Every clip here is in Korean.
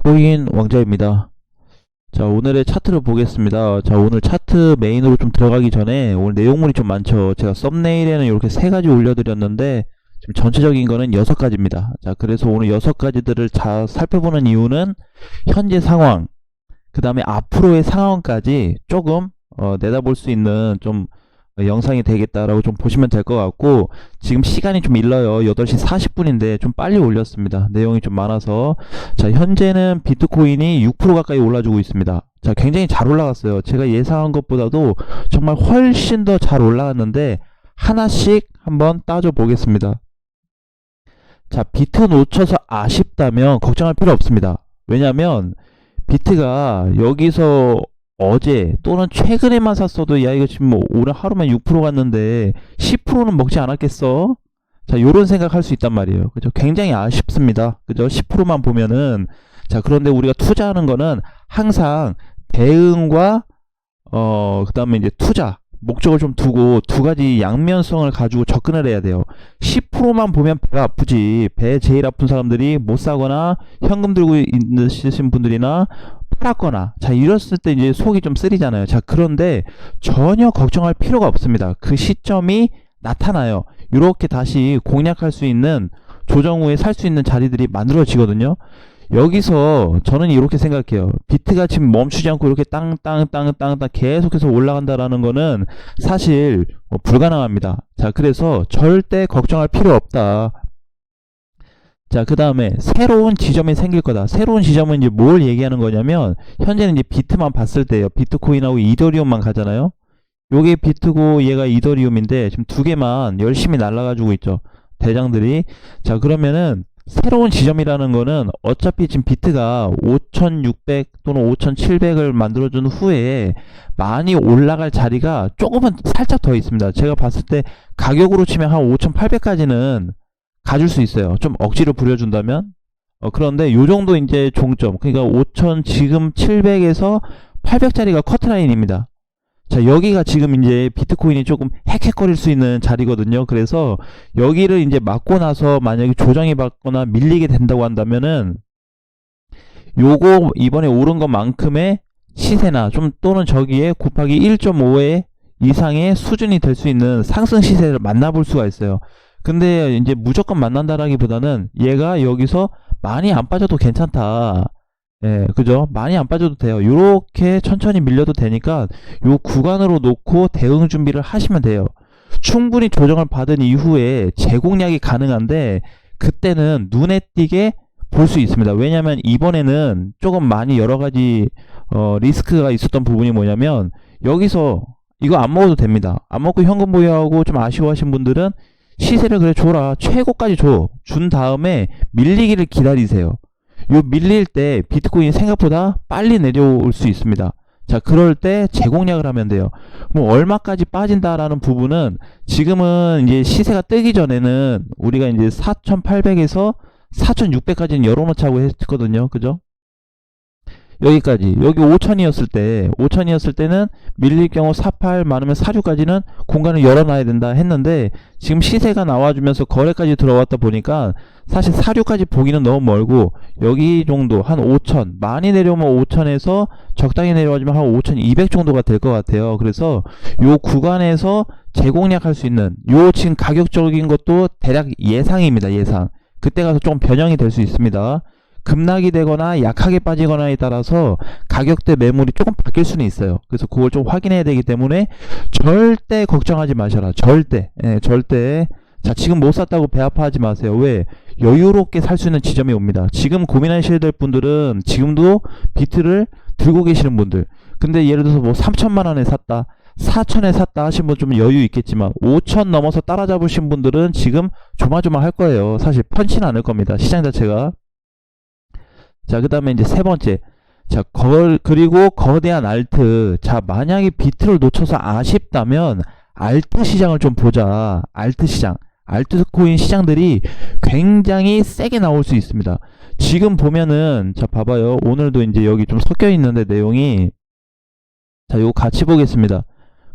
코인 왕자입니다. 자, 오늘의 차트를 보겠습니다. 자, 오늘 차트 메인으로 좀 들어가기 전에 오늘 내용물이 좀 많죠. 제가 썸네일에는 이렇게 세 가지 올려드렸는데 지금 전체적인 거는 6가지입니다. 자, 그래서 오늘 6가지들을 잘 살펴보는 이유는 현재 상황, 그 다음에 앞으로의 상황까지 조금 내다볼 수 있는 좀 영상이 되겠다라고 좀 보시면 될 것 같고, 지금 시간이 좀 일러요. 8시 40분인데 좀 빨리 올렸습니다. 내용이 좀 많아서. 자, 현재는 비트코인이 6% 가까이 올라주고 있습니다. 자, 굉장히 잘 올라갔어요. 제가 예상한 것보다도 정말 훨씬 더 잘 올라갔는데 하나씩 한번 따져 보겠습니다. 자, 비트 놓쳐서 아쉽다면 걱정할 필요 없습니다. 왜냐면 비트가 여기서 어제 또는 최근에만 샀어도 야 이거 지금 뭐 오늘 하루만 6% 갔는데 10%는 먹지 않았겠어? 자, 요런 생각할 수 있단 말이에요. 그죠? 굉장히 아쉽습니다. 그죠? 10%만 보면은. 자, 그런데 우리가 투자하는 거는 항상 대응과 그다음에 이제 투자 목적을 좀 두고 두 가지 양면성을 가지고 접근을 해야 돼요. 10%만 보면 배가 아프지. 배 제일 아픈 사람들이 못 사거나 현금 들고 있으신 분들이나 팔았거나, 자, 이랬을 때 이제 속이 좀 쓰리잖아요. 자, 그런데 전혀 걱정할 필요가 없습니다. 그 시점이 나타나요. 이렇게 다시 공략할 수 있는, 조정 후에 살 수 있는 자리들이 만들어지거든요. 여기서 저는 이렇게 생각해요. 비트가 지금 멈추지 않고 이렇게 땅땅땅땅땅 계속해서 올라간다라는 거는 사실 불가능합니다. 자, 그래서 절대 걱정할 필요 없다. 자, 그 다음에 새로운 지점이 생길 거다. 새로운 지점은 이제 뭘 얘기하는 거냐면, 현재는 이제 비트만 봤을 때요. 비트코인하고 이더리움만 가잖아요. 요게 비트고 얘가 이더리움인데 지금 두 개만 열심히 날아가지고 있죠. 대장들이. 자, 그러면은 새로운 지점이라는 거는 어차피 지금 비트가 5600 또는 5700을 만들어준 후에 많이 올라갈 자리가 조금은 살짝 더 있습니다. 제가 봤을 때 가격으로 치면 한 5800까지는 가줄 수 있어요. 좀 억지로 부려준다면. 그런데 요 정도 이제 종점, 그러니까 5000, 지금 700에서 800짜리가 커트라인입니다. 자, 여기가 지금 이제 비트코인이 조금 헥헥거릴 수 있는 자리거든요. 그래서 여기를 이제 맞고 나서 만약에 조정이 받거나 밀리게 된다고 한다면은 요거 이번에 오른 것만큼의 시세나 좀 또는 저기에 곱하기 1.5의 이상의 수준이 될 수 있는 상승 시세를 만나볼 수가 있어요. 근데 이제 무조건 만난다라기보다는 얘가 여기서 많이 안 빠져도 괜찮다. 예, 그죠? 많이 안 빠져도 돼요. 요렇게 천천히 밀려도 되니까 요 구간으로 놓고 대응 준비를 하시면 돼요. 충분히 조정을 받은 이후에 재공략이 가능한데 그때는 눈에 띄게 볼 수 있습니다. 왜냐면 이번에는 조금 많이 여러 가지 리스크가 있었던 부분이 뭐냐면, 여기서 이거 안 먹어도 됩니다. 안 먹고 현금 보유하고 좀 아쉬워하신 분들은 시세를 그래 줘라. 최고까지 줘. 준 다음에 밀리기를 기다리세요. 요 밀릴 때 비트코인이 생각보다 빨리 내려올 수 있습니다. 자, 그럴 때 재공략을 하면 돼요. 뭐 얼마까지 빠진다라는 부분은 지금은 이제 시세가 뜨기 전에는 우리가 이제 4800에서 4600까지는 열어놓자고 했거든요. 그죠? 여기까지. 여기 5000이었을 때, 5000이었을 때는 밀릴 경우 48 많으면 46까지는 공간을 열어놔야 된다 했는데, 지금 시세가 나와주면서 거래까지 들어왔다 보니까 사실 46까지 보기는 너무 멀고, 여기 정도 한 5000, 많이 내려오면 5000에서 적당히 내려와주면 한 5200 정도가 될 것 같아요. 그래서 요 구간에서 재공략할 수 있는, 요 지금 가격적인 것도 대략 예상입니다. 예상. 그때 가서 좀 변형이 될 수 있습니다. 급락이 되거나 약하게 빠지거나에 따라서 가격대 매물이 조금 바뀔 수는 있어요. 그래서 그걸 좀 확인해야 되기 때문에 절대 걱정하지 마셔라. 절대. 예, 절대. 자, 지금 못 샀다고 배 아파하지 마세요. 왜? 여유롭게 살 수 있는 지점이 옵니다. 지금 고민하셔야 될 분들은 지금도 비트를 들고 계시는 분들. 근데 예를 들어서 뭐 3천만 원에 샀다, 4천에 샀다 하신 분 좀 여유 있겠지만 5천 넘어서 따라잡으신 분들은 지금 조마조마할 거예요. 사실 편치는 않을 겁니다. 시장 자체가. 자, 그 다음에 이제 세 번째. 자, 그리고 거대한 알트. 자, 만약에 비트를 놓쳐서 아쉽다면 알트 시장을 좀 보자. 알트 시장. 알트코인 시장들이 굉장히 세게 나올 수 있습니다. 지금 보면은, 자, 봐봐요. 오늘도 이제 여기 좀 섞여 있는데 내용이. 자, 요거 같이 보겠습니다.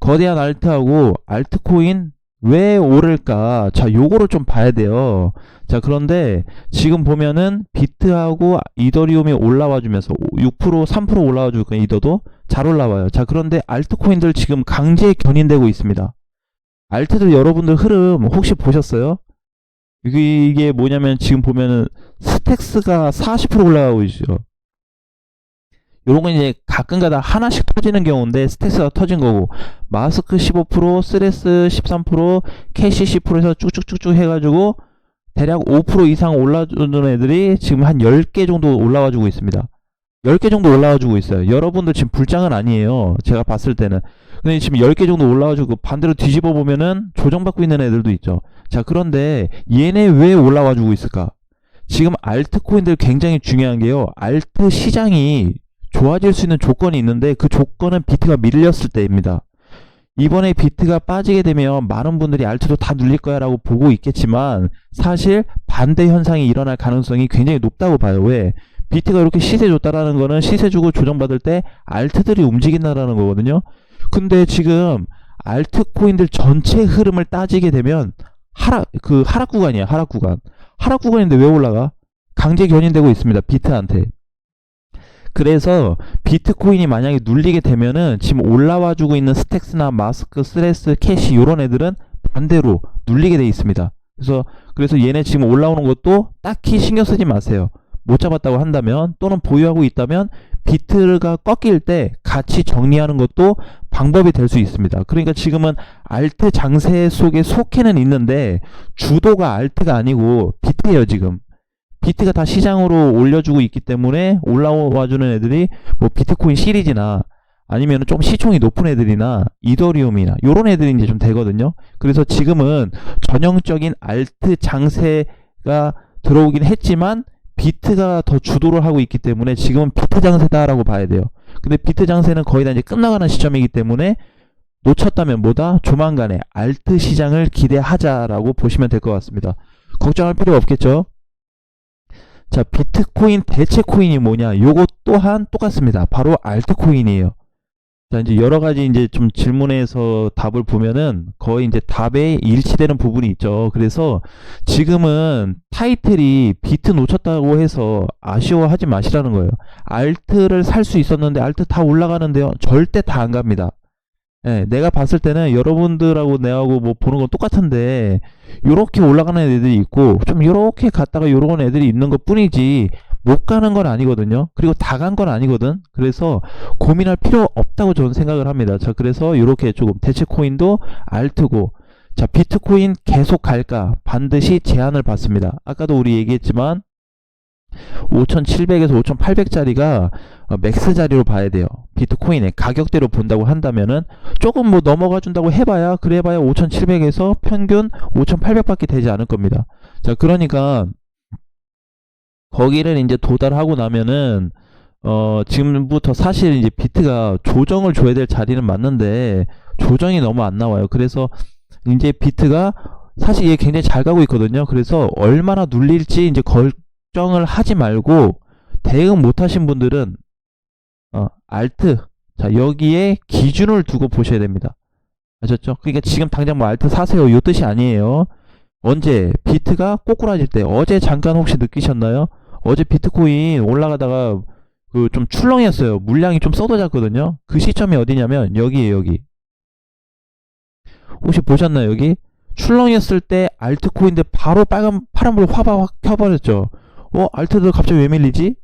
거대한 알트하고 알트코인 왜 오를까? 자, 요거를 좀 봐야 돼요. 자, 그런데 지금 보면은 비트하고 이더리움이 올라와 주면서 6%, 3% 올라와 주고 이더도 잘 올라와요. 자, 그런데 알트코인들 지금 강제 견인되고 있습니다. 알트들 여러분들 흐름 혹시 보셨어요? 이게 뭐냐면 지금 보면은 스택스가 40% 올라가고 있죠. 요런 건 이제 가끔가다 하나씩 터지는 경우인데 스택스가 터진 거고, 마스크 15%, 스레스 13%, 캐시 10%에서 쭉쭉쭉쭉 해가지고 대략 5% 이상 올라주는 애들이 지금 한 10개 정도 올라와 주고 있습니다. 10개 정도 올라와 주고 있어요. 여러분들 지금 불장은 아니에요, 제가 봤을 때는. 근데 지금 10개 정도 올라와 주고 반대로 뒤집어 보면은 조정받고 있는 애들도 있죠. 자, 그런데 얘네 왜 올라와 주고 있을까? 지금 알트코인들 굉장히 중요한 게요, 알트 시장이 좋아질 수 있는 조건이 있는데 그 조건은 비트가 밀렸을 때입니다. 이번에 비트가 빠지게 되면 많은 분들이 알트도 다 눌릴 거야 라고 보고 있겠지만, 사실 반대 현상이 일어날 가능성이 굉장히 높다고 봐요. 왜? 비트가 이렇게 시세 줬다라는 거는 시세 주고 조정받을 때 알트들이 움직인다라는 거거든요. 근데 지금 알트코인들 전체 흐름을 따지게 되면 하락 구간이야, 하락 구간. 하락 구간인데 왜 올라가? 강제 견인되고 있습니다, 비트한테. 그래서 비트코인이 만약에 눌리게 되면은 지금 올라와 주고 있는 스택스나 마스크, 스레스, 캐시 요런 애들은 반대로 눌리게 돼 있습니다. 그래서 얘네 지금 올라오는 것도 딱히 신경 쓰지 마세요. 못 잡았다고 한다면, 또는 보유하고 있다면 비트가 꺾일 때 같이 정리하는 것도 방법이 될 수 있습니다. 그러니까 지금은 알트 장세 속에 속해는 있는데 주도가 알트가 아니고 비트예요, 지금. 비트가 다 시장으로 올려주고 있기 때문에 올라와주는 애들이 뭐 비트코인 시리즈나 아니면 좀 시총이 높은 애들이나 이더리움이나 요런 애들이 이제 좀 되거든요. 그래서 지금은 전형적인 알트 장세가 들어오긴 했지만 비트가 더 주도를 하고 있기 때문에 지금은 비트 장세다라고 봐야 돼요. 근데 비트 장세는 거의 다 이제 끝나가는 시점이기 때문에 놓쳤다면 뭐다? 조만간에 알트 시장을 기대하자라고 보시면 될 것 같습니다. 걱정할 필요 없겠죠? 자, 비트코인 대체 코인이 뭐냐? 요것 또한 똑같습니다. 바로 알트코인이에요. 자, 이제 여러 가지 이제 좀 질문에서 답을 보면은 거의 이제 답에 일치되는 부분이 있죠. 그래서 지금은 타이틀이 비트 놓쳤다고 해서 아쉬워하지 마시라는 거예요. 알트를 살 수 있었는데 알트 다 올라가는데요, 절대 다 안 갑니다. 예, 내가 봤을 때는 여러분들하고 내하고 뭐 보는 건 똑같은데 요렇게 올라가는 애들이 있고 좀 요렇게 갔다가 요런 애들이 있는 것 뿐이지 못 가는 건 아니거든요. 그리고 다 간 건 아니거든. 그래서 고민할 필요 없다고 저는 생각을 합니다. 자, 그래서 요렇게 조금 대체 코인도 알트고, 자, 비트코인 계속 갈까? 반드시 제한을 받습니다. 아까도 우리 얘기했지만 5700에서 5800짜리가 맥스 자리로 봐야 돼요. 비트코인의 가격대로 본다고 한다면은 조금 뭐 넘어가 준다고 해봐야, 그래봐야 5700에서 평균 5800밖에 되지 않을 겁니다. 자, 그러니까 거기를 이제 도달하고 나면은 지금부터 사실 이제 비트가 조정을 줘야 될 자리는 맞는데 조정이 너무 안 나와요. 그래서 이제 비트가 사실 얘 굉장히 잘 가고 있거든요. 그래서 얼마나 눌릴지 이제 걱정을 하지 말고, 대응 못 하신 분들은 알트, 자, 여기에 기준을 두고 보셔야 됩니다. 아셨죠? 그러니까 지금 당장 뭐 알트 사세요 요 뜻이 아니에요. 언제 비트가 꼬꾸라질 때, 어제 잠깐 혹시 느끼셨나요? 어제 비트코인 올라가다가 그 좀 출렁였어요. 물량이 좀 쏟아졌거든요. 그 시점이 어디냐면 여기에요, 여기. 혹시 보셨나요? 여기 출렁였을 때 알트코인들 바로 파란불 확 켜버렸죠. 알트도 갑자기 왜 밀리지?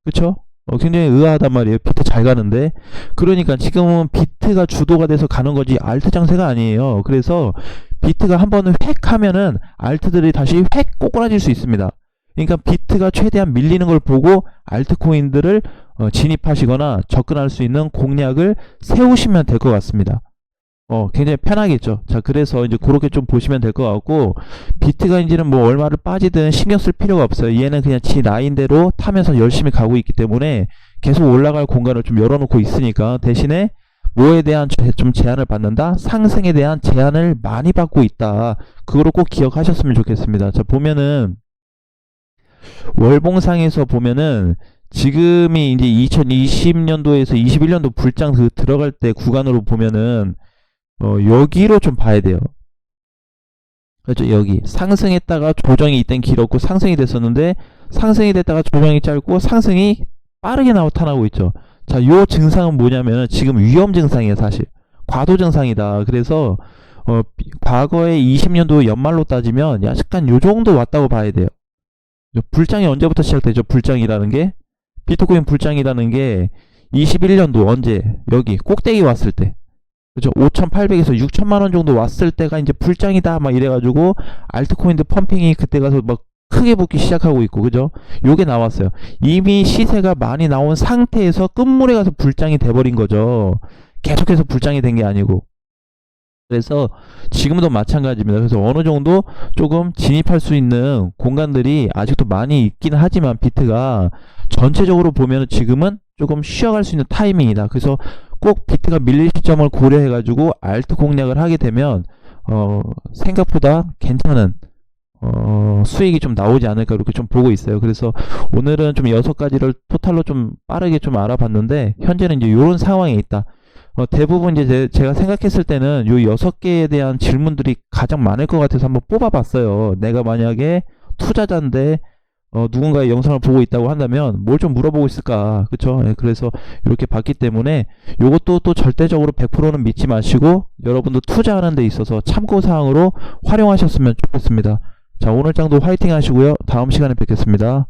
그쵸? 굉장히 의아하단 말이에요. 비트 잘 가는데. 그러니까 지금은 비트가 주도가 돼서 가는 거지 알트 장세가 아니에요. 그래서 비트가 한 번은 획 하면은 알트들이 다시 획 꼬꾸라질 수 있습니다. 그러니까 비트가 최대한 밀리는 걸 보고 알트코인들을 진입하시거나 접근할 수 있는 공략을 세우시면 될 것 같습니다. 굉장히 편하겠죠. 자, 그래서 이제 그렇게 좀 보시면 될 것 같고, 비트가 이제는 뭐 얼마를 빠지든 신경 쓸 필요가 없어요. 얘는 그냥 지 라인대로 타면서 열심히 가고 있기 때문에 계속 올라갈 공간을 좀 열어놓고 있으니까, 대신에 뭐에 대한 좀 제한을 받는다? 상승에 대한 제한을 많이 받고 있다. 그거를 꼭 기억하셨으면 좋겠습니다. 자, 보면은 월봉상에서 보면은 지금이 이제 2020년도에서 21년도 불장 그 들어갈 때 구간으로 보면은 여기로 좀 봐야 돼요. 그렇죠. 여기 상승했다가 조정이 이땐 길었고 상승이 됐었는데 상승이 됐다가 조정이 짧고 상승이 빠르게 나타나고 있죠. 자, 요 증상은 뭐냐면은 지금 위험 증상이에요, 사실. 과도 증상이다. 그래서 과거에 20년도 연말로 따지면 약간 요 정도 왔다고 봐야 돼요. 불장이 언제부터 시작되죠? 불장이라는 게 비트코인 불장이라는 게 21년도 언제 여기 꼭대기 왔을 때 그죠? 5,800에서 6천만 원 정도 왔을 때가 이제 불장이다 막 이래가지고 알트코인들 펌핑이 그때 가서 막 크게 붙기 시작하고 있고 그죠? 요게 나왔어요. 이미 시세가 많이 나온 상태에서 끝물에 가서 불장이 돼버린 거죠. 계속해서 불장이 된 게 아니고. 그래서 지금도 마찬가지입니다. 그래서 어느 정도 조금 진입할 수 있는 공간들이 아직도 많이 있긴 하지만 비트가 전체적으로 보면 지금은 조금 쉬어갈 수 있는 타이밍이다. 그래서 꼭 비트가 밀릴 시점을 고려해 가지고 알트 공략을 하게 되면 생각보다 괜찮은 수익이 좀 나오지 않을까 이렇게 좀 보고 있어요. 그래서 오늘은 좀 6가지를 토탈로 좀 빠르게 좀 알아봤는데 현재는 이제 이런 상황에 있다. 대부분 이제 제가 생각했을 때는 요 6개에 대한 질문들이 가장 많을 것 같아서 한번 뽑아봤어요. 내가 만약에 투자자인데 누군가의 영상을 보고 있다고 한다면 뭘 좀 물어보고 있을까, 그쵸? 예, 그래서 이렇게 봤기 때문에 요것도 또 절대적으로 100%는 믿지 마시고 여러분도 투자하는 데 있어서 참고사항으로 활용하셨으면 좋겠습니다. 자, 오늘 장도 화이팅 하시고요. 다음 시간에 뵙겠습니다.